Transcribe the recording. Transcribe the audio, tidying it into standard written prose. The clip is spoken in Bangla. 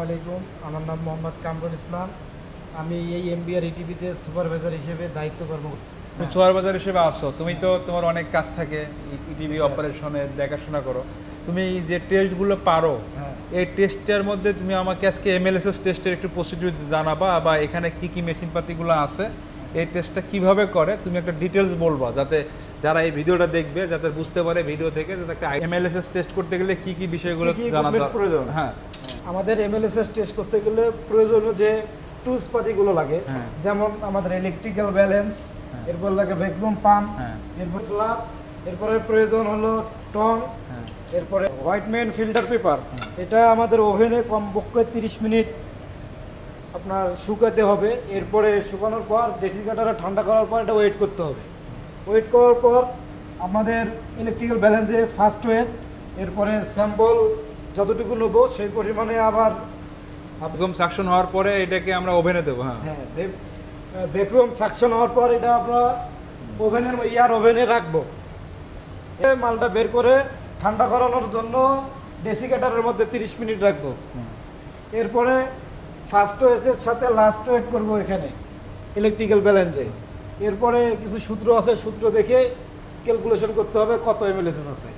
আলাইকুম, আমার নাম মোহাম্মদ কামরুল ইসলাম। আমি এই এমবিআর ইটিভিতে সুপারভাইজার হিসেবে দায়িত্ব পালন করি। সুপারভাইজার হিসেবে আসো, তুমি তো তোমার অনেক কাজ থাকে, ইটিভি অপারেশনের দেখাশোনা করো, তুমি যে টেস্টগুলো পারো এই টেস্টের মধ্যে তুমি আমাকে আজকে এমএলএসএস টেস্টের একটু প্রসিডিউর জানাবা, বা এখানে কি কি মেশিনপাতিগুলো আছে, এই টেস্টটা কিভাবে করে তুমি একটা ডিটেলস বলবা, যাতে যারা এই ভিডিওটা দেখবে যাতে বুঝতে পারে ভিডিও থেকে যাতে একটা এমএলএসএস টেস্ট করতে গেলে কি কি বিষয়গুলো জানা প্রয়োজন। হ্যাঁ, আমাদের এমএলএসএস টেস্ট করতে গেলে প্রয়োজনীয় যে টুলস পাতিগুলো লাগে, যেমন আমাদের ইলেকট্রিক্যাল ব্যালেন্স, এরপর লাগে ভ্যাকুয়াম পাম্প, এরপর ফ্লাক্স, এরপরে প্রয়োজন হলো টং, এরপরে হোয়াইটম্যান ফিল্টার পেপার। এটা আমাদের ওভেনে কমপক্ষে 30 মিনিট আপনার শুকাতে হবে। এরপরে শুকানোর পর ডেসিকেটারে ঠান্ডা করার পর এটা ওয়েট করতে হবে। ওয়েট করার পর আমাদের ইলেকট্রিক্যাল ব্যালেন্সে ফার্স্ট ওয়েট, এরপরে স্যাম্পল যতটুকু নেবো সেই পরিমাণে আবার ভ্যাকুয়াম সাকশন হওয়ার পরে এটাকে আমরা ওভেনে দেবো। হ্যাঁ, ভ্যাকুয়াম সাকশন হওয়ার পর এটা আমরা ওভেনে রাখবো। মালটা বের করে ঠান্ডা করানোর জন্য ডেসিকেটারের মধ্যে 30 মিনিট রাখবো। এরপরে ফার্স্ট ওয়েটের সাথে লাস্ট ওয়েট করবো এখানে ইলেকট্রিক্যাল ব্যালেন্সে। এরপরে কিছু সূত্র আছে, সূত্র দেখে ক্যালকুলেশন করতে হবে কত এমএলএসএস আছে।